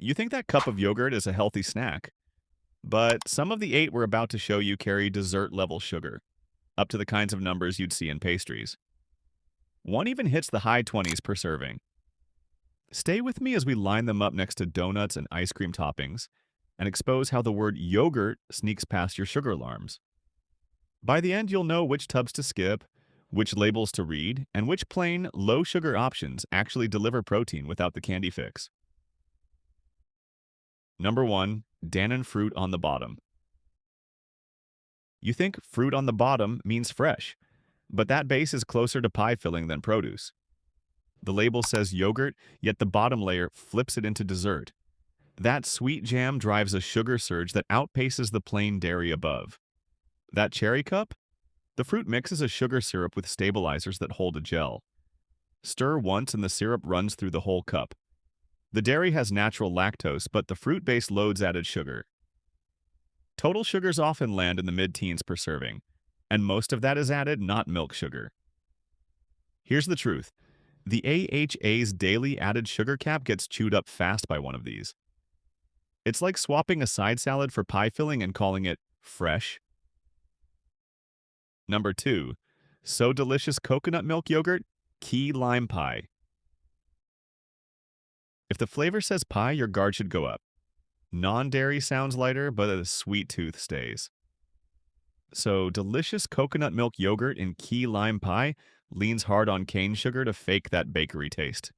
You think that cup of yogurt is a healthy snack, but some of the eight we're about to show you carry dessert-level sugar, up to the kinds of numbers you'd see in pastries. One even hits the high 20s per serving. Stay with me as we line them up next to donuts and ice cream toppings and expose how the word yogurt sneaks past your sugar alarms. By the end, you'll know which tubs to skip, which labels to read, and which plain, low-sugar options actually deliver protein without the candy fix. Number 1. Dannon fruit on the bottom. You think fruit on the bottom means fresh, but that base is closer to pie filling than produce. The label says yogurt, yet the bottom layer flips it into dessert. That sweet jam drives a sugar surge that outpaces the plain dairy above. That cherry cup? The fruit mixes a sugar syrup with stabilizers that hold a gel. Stir once and the syrup runs through the whole cup. The dairy has natural lactose, but the fruit base loads added sugar. Total sugars often land in the mid-teens per serving, and most of that is added, not milk sugar. Here's the truth. The AHA's daily added sugar cap gets chewed up fast by one of these. It's like swapping a side salad for pie filling and calling it fresh. Number 2. So delicious coconut milk yogurt, key lime pie. If the flavor says pie, your guard should go up. Non-dairy sounds lighter, but a sweet tooth stays. So delicious coconut milk yogurt in key lime pie leans hard on cane sugar to fake that bakery taste.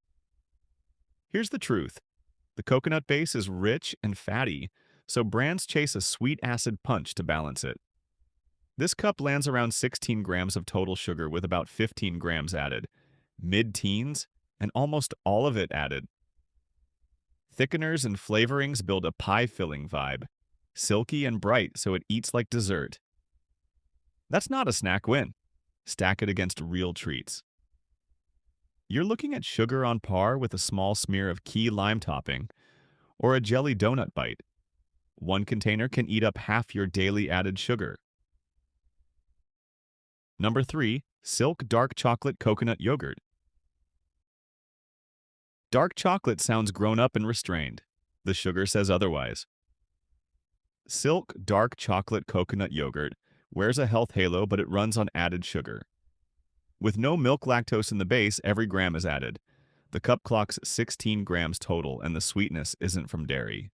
Here's the truth. The coconut base is rich and fatty, so brands chase a sweet acid punch to balance it. This cup lands around 16 grams of total sugar with about 15 grams added, mid-teens, and almost all of it added. Thickeners and flavorings build a pie-filling vibe, silky and bright so it eats like dessert. That's not a snack win. Stack it against real treats. You're looking at sugar on par with a small smear of key lime topping or a jelly donut bite. One container can eat up half your daily added sugar. Number 3. Silk dark chocolate coconut yogurt. Dark chocolate sounds grown up and restrained. The sugar says otherwise. Silk dark chocolate coconut yogurt wears a health halo, but it runs on added sugar. With no milk lactose in the base, every gram is added. The cup clocks 16 grams total, and the sweetness isn't from dairy.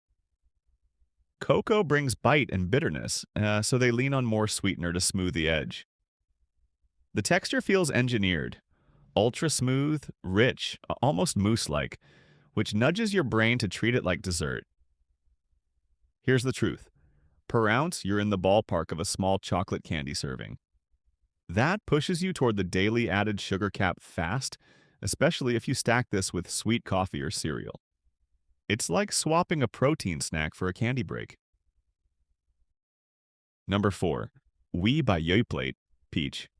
Cocoa brings bite and bitterness, so they lean on more sweetener to smooth the edge. The texture feels engineered, ultra smooth, rich, almost mousse-like, which nudges your brain to treat it like dessert. Here's the truth. Per ounce, you're in the ballpark of a small chocolate candy serving. That pushes you toward the daily added sugar cap fast, especially if you stack this with sweet coffee or cereal. It's like swapping a protein snack for a candy break. Number 4. Oui by Yoplait, peach.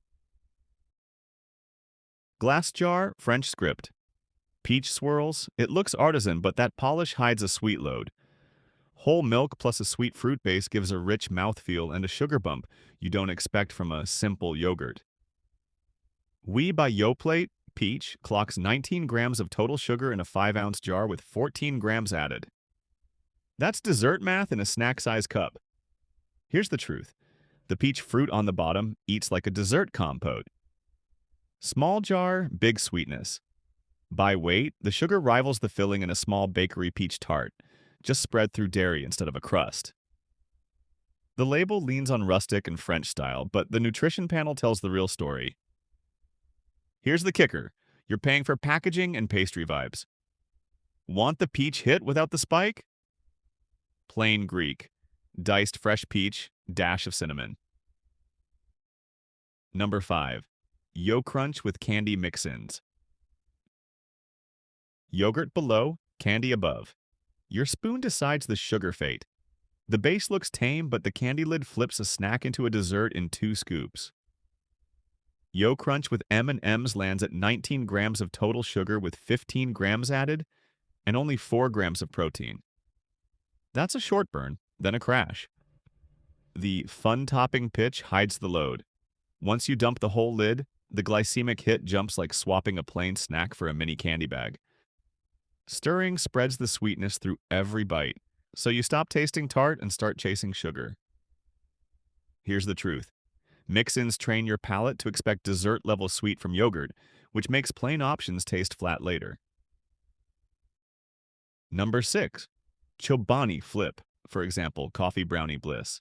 Glass jar, French script. Peach swirls. It looks artisan, but that polish hides a sweet load. Whole milk plus a sweet fruit base gives a rich mouthfeel and a sugar bump you don't expect from a simple yogurt. Oui by Yoplait, peach, clocks 19 grams of total sugar in a 5-ounce jar with 14 grams added. That's dessert math in a snack-size cup. Here's the truth. The peach fruit on the bottom eats like a dessert compote. Small jar, big sweetness. By weight, the sugar rivals the filling in a small bakery peach tart, just spread through dairy instead of a crust. The label leans on rustic and French style, but the nutrition panel tells the real story. Here's the kicker. You're paying for packaging and pastry vibes. Want the peach hit without the spike? Plain Greek. Diced fresh peach, dash of cinnamon. Number 5. Yo Crunch with candy mix-ins. Yogurt below, candy above. Your spoon decides the sugar fate. The base looks tame, but the candy lid flips a snack into a dessert in 2 scoops. Yo Crunch with M&Ms lands at 19 grams of total sugar with 15 grams added and only 4 grams of protein. That's a short burn, then a crash. The fun topping pitch hides the load. Once you dump the whole lid, the glycemic hit jumps like swapping a plain snack for a mini candy bag. Stirring spreads the sweetness through every bite, so you stop tasting tart and start chasing sugar. Here's the truth. Mix-ins train your palate to expect dessert-level sweet from yogurt, which makes plain options taste flat later. Number 6. Chobani Flip, for example, Coffee Brownie Bliss.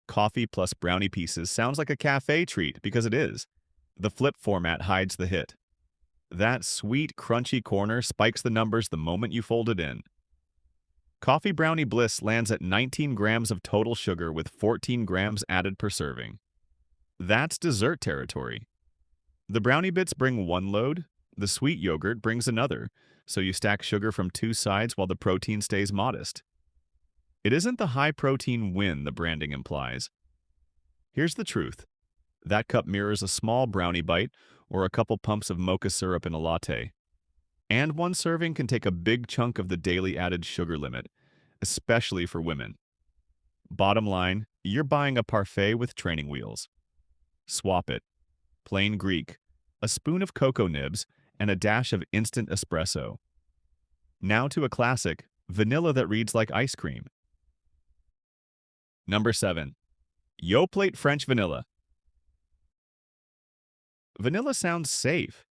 Coffee plus brownie pieces sounds like a cafe treat because it is. The flip format hides the hit. That sweet, crunchy corner spikes the numbers the moment you fold it in. Coffee Brownie Bliss lands at 19 grams of total sugar with 14 grams added per serving. That's dessert territory. The brownie bits bring one load, the sweet yogurt brings another, so you stack sugar from two sides while the protein stays modest. It isn't the high-protein win the branding implies. Here's the truth. That cup mirrors a small brownie bite or a couple pumps of mocha syrup in a latte. And one serving can take a big chunk of the daily added sugar limit, especially for women. Bottom line, you're buying a parfait with training wheels. Swap it. Plain Greek, a spoon of cocoa nibs, and a dash of instant espresso. Now to a classic, vanilla that reads like ice cream. Number 7. Yoplait French Vanilla. Vanilla sounds safe.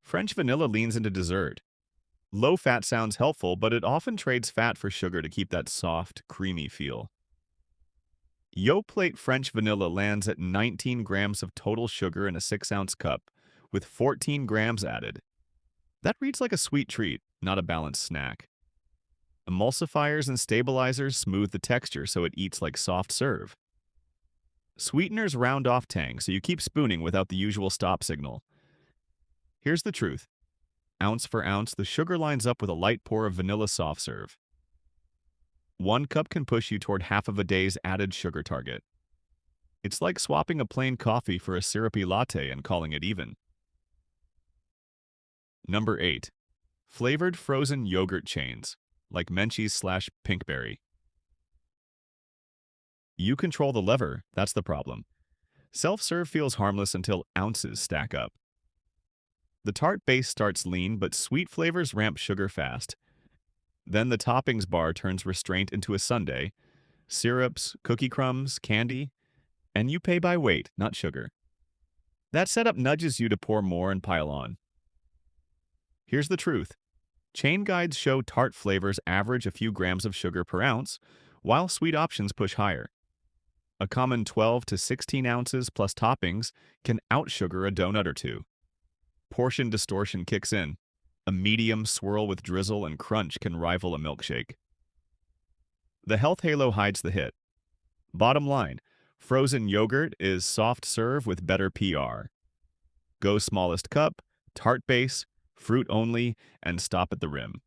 French vanilla leans into dessert. Low fat sounds helpful, but it often trades fat for sugar to keep that soft, creamy feel. Yoplait French Vanilla lands at 19 grams of total sugar in a 6-ounce cup, with 14 grams added. That reads like a sweet treat, not a balanced snack. Emulsifiers and stabilizers smooth the texture so it eats like soft serve. Sweeteners round off tang so you keep spooning without the usual stop signal. Here's the truth. Ounce for ounce, the sugar lines up with a light pour of vanilla soft serve. 1 cup can push you toward half of a day's added sugar target. It's like swapping a plain coffee for a syrupy latte and calling it even. Number 8. Flavored frozen yogurt chains, like Menchie's/Pinkberry. You control the lever, that's the problem. Self-serve feels harmless until ounces stack up. The tart base starts lean, but sweet flavors ramp sugar fast. Then the toppings bar turns restraint into a sundae, syrups, cookie crumbs, candy, and you pay by weight, not sugar. That setup nudges you to pour more and pile on. Here's the truth. Chain guides show tart flavors average a few grams of sugar per ounce, while sweet options push higher. A common 12 to 16 ounces plus toppings can outsugar a donut or two. Portion distortion kicks in. A medium swirl with drizzle and crunch can rival a milkshake. The health halo hides the hit. Bottom line, frozen yogurt is soft serve with better PR. Go smallest cup, tart base, fruit only, and stop at the rim.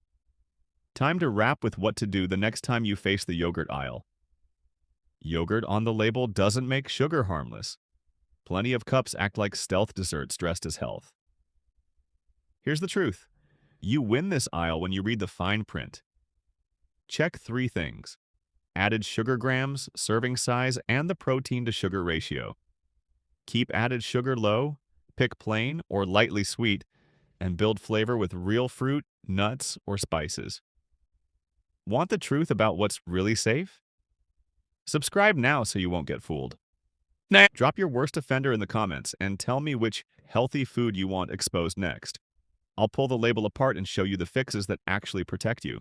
Time to wrap with what to do the next time you face the yogurt aisle. Yogurt on the label doesn't make sugar harmless. Plenty of cups act like stealth desserts dressed as health. Here's the truth. You win this aisle when you read the fine print. Check 3 things: added sugar grams, serving size, and the protein to sugar ratio. Keep added sugar low, pick plain or lightly sweet, and build flavor with real fruit, nuts, or spices. Want the truth about what's really safe? Subscribe now so you won't get fooled. Drop your worst offender in the comments and tell me which healthy food you want exposed next. I'll pull the label apart and show you the fixes that actually protect you.